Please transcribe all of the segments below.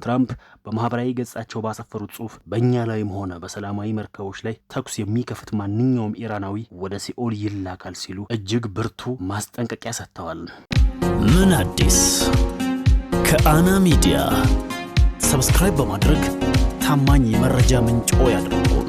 ትራምፕ በማህበራዊ ገጻቸው ባሰፈሩት ጽሑፍ በእኛ ላይም ሆነ በሰላማዊ መርከቦች ላይ ተኩስ የሚከፍት ማንኛውም ኢራናዊ ወደ ሲኦል ይላካል ሲሉ እጅግ ብርቱ ማስጠንቀቂያ ሰጥተዋል። ምን አዲስ ከአና ሚዲያ ሰብስክራይብ በማድረግ ታማኝ የመረጃ ምንጭ ያድርጉን።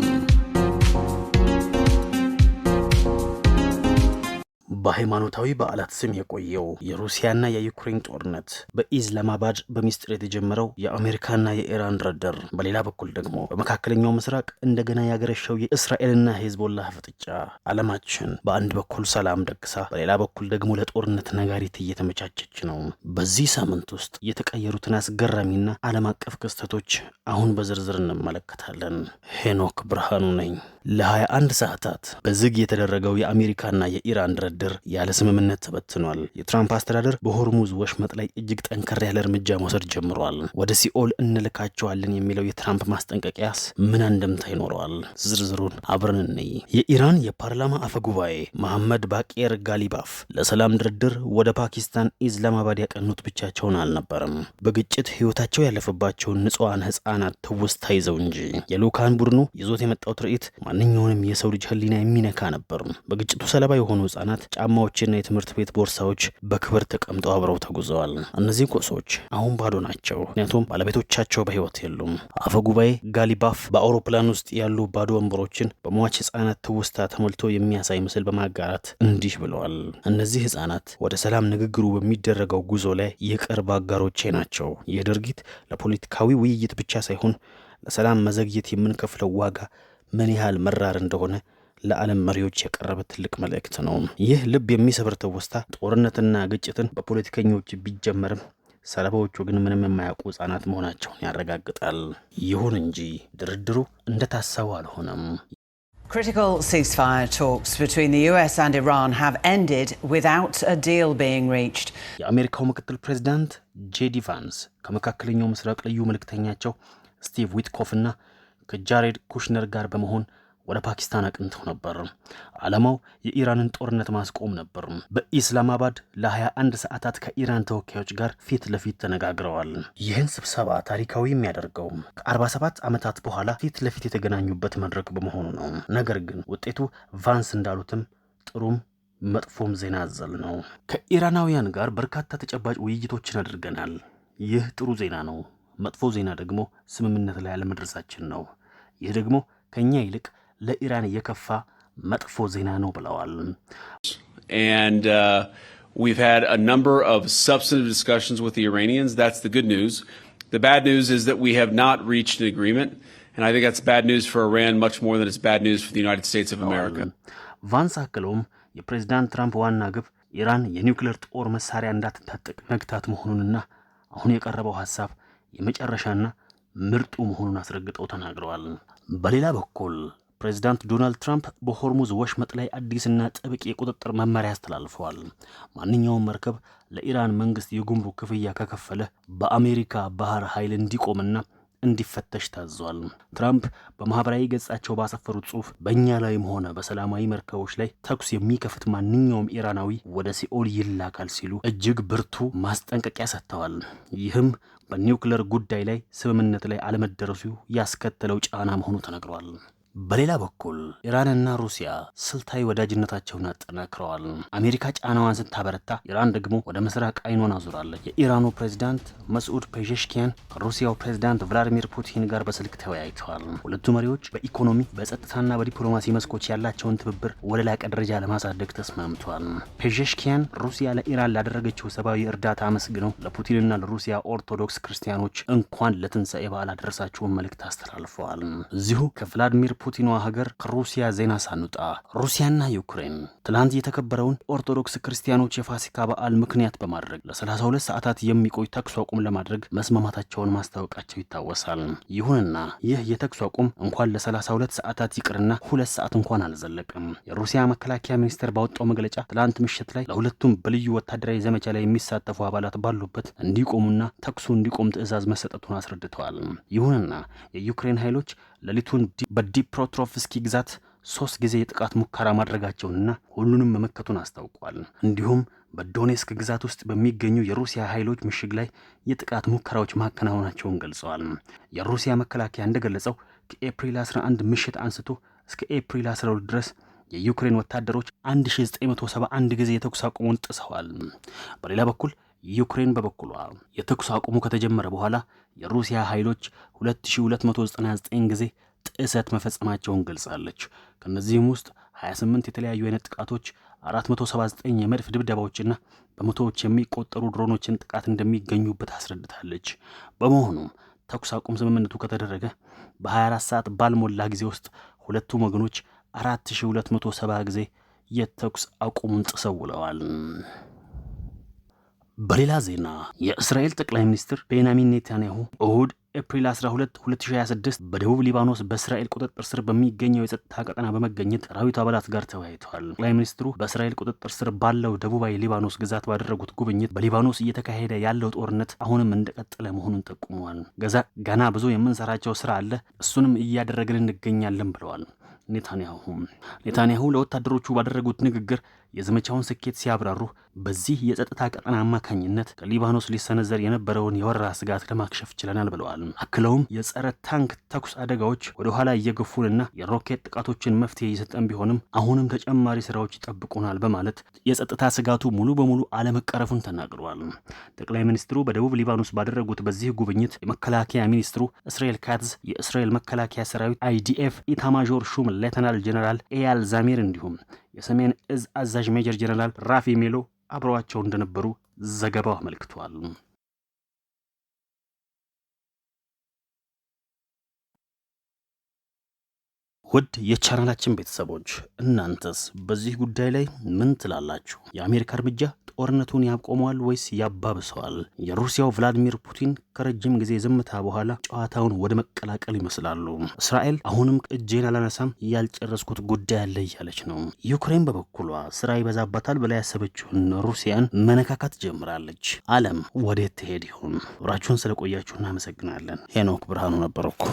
በሃይማኖታዊ በዓላት ስም የቆየው የሩሲያና የዩክሬን ጦርነት በኢስላማባድ በሚስጥር የተጀመረው የአሜሪካና የኢራን ድርድር፣ በሌላ በኩል ደግሞ በመካከለኛው ምስራቅ እንደገና ያገረሸው የእስራኤልና ሄዝቦላህ ፍጥጫ ዓለማችን በአንድ በኩል ሰላም ደግሳ በሌላ በኩል ደግሞ ለጦርነት ነጋሪት እየተመቻቸች ነው። በዚህ ሳምንት ውስጥ የተቀየሩትን አስገራሚና ዓለም አቀፍ ክስተቶች አሁን በዝርዝር እንመለከታለን። ሄኖክ ብርሃኑ ነኝ። ለ21 ሰዓታት በዝግ የተደረገው የአሜሪካና የኢራን ድርድር ያለ ስምምነት ተበትኗል። የትራምፕ አስተዳደር በሆርሙዝ ወሽመጥ ላይ እጅግ ጠንከር ያለ እርምጃ መውሰድ ጀምሯል። ወደ ሲኦል እንልካቸዋለን የሚለው የትራምፕ ማስጠንቀቂያስ ምን አንድምታ ይኖረዋል? ዝርዝሩን አብረን እንይ። የኢራን የፓርላማ አፈ ጉባኤ መሐመድ ባቄር ጋሊባፍ ለሰላም ድርድር ወደ ፓኪስታን ኢስላማባድ ያቀኑት ብቻቸውን አልነበረም። በግጭት ህይወታቸው ያለፈባቸውን ንጹሃን ህጻናት ትውስታ ይዘው እንጂ። የልኡካን ቡድኑ ይዞት የመጣው ትርኢት ማንኛውንም የሰው ልጅ ህሊና የሚነካ ነበር። በግጭቱ ሰለባ የሆኑ ህጻናት ጫማዎችና የትምህርት ቤት ቦርሳዎች በክብር ተቀምጠው አብረው ተጉዘዋል። እነዚህ ቁሶች አሁን ባዶ ናቸው፣ ምክንያቱም ባለቤቶቻቸው በህይወት የሉም። አፈ ጉባኤ ጋሊባፍ በአውሮፕላን ውስጥ ያሉ ባዶ ወንበሮችን በሟች ህጻናት ትውስታ ተሞልቶ የሚያሳይ ምስል በማጋራት እንዲህ ብለዋል። እነዚህ ህጻናት ወደ ሰላም ንግግሩ በሚደረገው ጉዞ ላይ የቅርብ አጋሮቼ ናቸው። ይህ ድርጊት ለፖለቲካዊ ውይይት ብቻ ሳይሆን ለሰላም መዘግየት የምንከፍለው ዋጋ ምን ያህል መራር እንደሆነ ለዓለም መሪዎች የቀረበ ትልቅ መልእክት ነው። ይህ ልብ የሚሰብር ትውስታ ጦርነትና ግጭትን በፖለቲከኞች ቢጀመርም ሰለባዎቹ ግን ምንም የማያውቁ ህጻናት መሆናቸውን ያረጋግጣል። ይሁን እንጂ ድርድሩ እንደታሰበው አልሆነም። Critical ceasefire talks between the US and Iran have ended without a deal being reached. የአሜሪካው ምክትል ፕሬዝዳንት ጄዲ ቫንስ ከመካከለኛው ምስራቅ ልዩ መልእክተኛቸው ስቲቭ ዊትኮፍና ከጃሬድ ኩሽነር ጋር በመሆን ወደ ፓኪስታን አቅንተው ነበር። ዓላማው የኢራንን ጦርነት ማስቆም ነበር። በኢስላማባድ ለ21 ሰዓታት ከኢራን ተወካዮች ጋር ፊት ለፊት ተነጋግረዋል። ይህን ስብሰባ ታሪካዊ የሚያደርገው ከ47 ዓመታት በኋላ ፊት ለፊት የተገናኙበት መድረክ በመሆኑ ነው። ነገር ግን ውጤቱ ቫንስ እንዳሉትም ጥሩም መጥፎም ዜና አዘል ነው። ከኢራናውያን ጋር በርካታ ተጨባጭ ውይይቶችን አድርገናል። ይህ ጥሩ ዜና ነው። መጥፎ ዜና ደግሞ ስምምነት ላይ አለመድረሳችን ነው። ይህ ደግሞ ከኛ ይልቅ ለኢራን የከፋ መጥፎ ዜና ነው ብለዋል። And we've had a number of substantive discussions with the Iranians. That's the good news. The bad news is that we have not reached an agreement, and I think that's bad news for Iran much more than it's bad news for the United States of America. ቫንስ አክለውም የፕሬዝዳንት ትራምፕ ዋና ግብ ኢራን የኒውክሌር ጦር መሳሪያ እንዳትታጠቅ መግታት መሆኑንና አሁን የቀረበው ሐሳብ የመጨረሻና ምርጡ መሆኑን አስረግጠው ተናግረዋል። በሌላ በኩል ፕሬዝዳንት ዶናልድ ትራምፕ በሆርሙዝ ወሽመጥ ላይ አዲስና ጥብቅ የቁጥጥር መመሪያ አስተላልፈዋል። ማንኛውም መርከብ ለኢራን መንግስት የጉምሩክ ክፍያ ከከፈለ በአሜሪካ ባህር ኃይል እንዲቆምና እንዲፈተሽ ታዟል። ትራምፕ በማህበራዊ ገጻቸው ባሰፈሩት ጽሑፍ በእኛ ላይም ሆነ በሰላማዊ መርከቦች ላይ ተኩስ የሚከፍት ማንኛውም ኢራናዊ ወደ ሲኦል ይላካል ሲሉ እጅግ ብርቱ ማስጠንቀቂያ ሰጥተዋል። ይህም በኒውክሌር ጉዳይ ላይ ስምምነት ላይ አለመደረሱ ያስከተለው ጫና መሆኑ ተነግሯል። በሌላ በኩል ኢራንና ሩሲያ ስልታዊ ወዳጅነታቸውን አጠናክረዋል። አሜሪካ ጫናዋን ስታበረታ፣ ኢራን ደግሞ ወደ ምስራቅ አይኗን አዙራለች። የኢራኑ ፕሬዝዳንት መስዑድ ፔዜሽኪያን ከሩሲያው ፕሬዝዳንት ቭላዲሚር ፑቲን ጋር በስልክ ተወያይተዋል። ሁለቱ መሪዎች በኢኮኖሚ በጸጥታና በዲፕሎማሲ መስኮች ያላቸውን ትብብር ወደ ላቀ ደረጃ ለማሳደግ ተስማምተዋል። ፔዜሽኪያን ሩሲያ ለኢራን ላደረገችው ሰብአዊ እርዳታ አመስግነው ለፑቲንና ለሩሲያ ኦርቶዶክስ ክርስቲያኖች እንኳን ለትንሣኤ በዓል አደረሳችሁን መልእክት አስተላልፈዋል። እዚሁ ከቭላዲሚር ፑቲኗ ሀገር ከሩሲያ ዜና ሳንወጣ ሩሲያና ዩክሬን ትላንት የተከበረውን ኦርቶዶክስ ክርስቲያኖች የፋሲካ በዓል ምክንያት በማድረግ ለ32 ሰዓታት የሚቆይ ተኩስ አቁም ለማድረግ መስማማታቸውን ማስታወቃቸው ይታወሳል። ይሁንና ይህ የተኩስ አቁም እንኳን ለ32 ሰዓታት ይቅርና 2 ሰዓት እንኳን አልዘለቀም። የሩሲያ መከላከያ ሚኒስቴር ባወጣው መግለጫ ትላንት ምሽት ላይ ለሁለቱም በልዩ ወታደራዊ ዘመቻ ላይ የሚሳተፉ አባላት ባሉበት እንዲቆሙና ተኩሱ እንዲቆም ትዕዛዝ መሰጠቱን አስረድተዋል። ይሁንና የዩክሬን ኃይሎች ሌሊቱን በዲፕሮትሮቭስኪ ግዛት 3 ጊዜ የጥቃት ሙከራ ማድረጋቸውንና ሁሉንም መመከቱን አስታውቋል። እንዲሁም በዶኔስክ ግዛት ውስጥ በሚገኙ የሩሲያ ኃይሎች ምሽግ ላይ የጥቃት ሙከራዎች ማከናወናቸውን ገልጸዋል። የሩሲያ መከላከያ እንደገለጸው ከኤፕሪል 11 ምሽት አንስቶ እስከ ኤፕሪል 12 ድረስ የዩክሬን ወታደሮች 1971 ጊዜ የተኩስ አቁሙን ጥሰዋል። በሌላ በኩል ዩክሬን በበኩሏ የተኩስ አቁሙ ከተጀመረ በኋላ የሩሲያ ኃይሎች 2299 ጊዜ ጥሰት መፈጸማቸውን ገልጻለች። ከነዚህም ውስጥ 28 የተለያዩ አይነት ጥቃቶች፣ 479 የመድፍ ድብደባዎችና በመቶዎች የሚቆጠሩ ድሮኖችን ጥቃት እንደሚገኙበት አስረድታለች። በመሆኑም ተኩስ አቁም ስምምነቱ ከተደረገ በ24 ሰዓት ባልሞላ ጊዜ ውስጥ ሁለቱም ወገኖች 4270 ጊዜ የተኩስ አቁሙን ጥሰው ውለዋል። በሌላ ዜና የእስራኤል ጠቅላይ ሚኒስትር ቤንያሚን ኔታንያሁ እሁድ ኤፕሪል 12 2026 በደቡብ ሊባኖስ በእስራኤል ቁጥጥር ስር በሚገኘው የጸጥታ ቀጠና በመገኘት ሰራዊቱ አባላት ጋር ተወያይተዋል። ጠቅላይ ሚኒስትሩ በእስራኤል ቁጥጥር ስር ባለው ደቡባዊ ሊባኖስ ግዛት ባደረጉት ጉብኝት በሊባኖስ እየተካሄደ ያለው ጦርነት አሁንም እንደቀጠለ መሆኑን ጠቁመዋል። ገና ብዙ የምንሰራቸው ስራ አለ፣ እሱንም እያደረግን እንገኛለን ብለዋል። ኔታንያሁ ለወታደሮቹ ባደረጉት ንግግር የዘመቻውን ስኬት ሲያብራሩ በዚህ የጸጥታ ቀጠና አማካኝነት ከሊባኖስ ሊሰነዘር የነበረውን የወረራ ስጋት ለማክሸፍ ችለናል ብለዋል። አክለውም የጸረ ታንክ ተኩስ አደጋዎች ወደ ኋላ እየገፉንና የሮኬት ጥቃቶችን መፍትሄ እየሰጠን ቢሆንም አሁንም ተጨማሪ ስራዎች ይጠብቁናል በማለት የጸጥታ ስጋቱ ሙሉ በሙሉ አለመቀረፉን ተናግረዋል። ጠቅላይ ሚኒስትሩ በደቡብ ሊባኖስ ባደረጉት በዚህ ጉብኝት የመከላከያ ሚኒስትሩ እስራኤል ካትዝ፣ የእስራኤል መከላከያ ሰራዊት አይዲኤፍ ኢታማዦር ሹም ሌተናል ጀነራል ኤያል ዛሚር እንዲሁም የሰሜን እዝ አዛዥ ሜጀር ጀነራል ራፊ ሜሎ አብረዋቸው እንደነበሩ ዘገባው አመልክቷል። ውድ የቻናላችን ቤተሰቦች እናንተስ በዚህ ጉዳይ ላይ ምን ትላላችሁ? የአሜሪካ እርምጃ ጦርነቱን ያቆመዋል ወይስ ያባብሰዋል? የሩሲያው ቭላዲሚር ፑቲን ከረጅም ጊዜ ዝምታ በኋላ ጨዋታውን ወደ መቀላቀል ይመስላሉ። እስራኤል አሁንም እጄን አላነሳም ያልጨረስኩት ጉዳይ አለ እያለች ነው። ዩክሬን በበኩሏ ስራ ይበዛባታል ብላ ያሰበችውን ሩሲያን መነካካት ጀምራለች። ዓለም ወዴት ትሄድ ይሆን? አብራችሁን ስለቆያችሁ እናመሰግናለን። ሄኖክ ብርሃኑ ነበርኩ።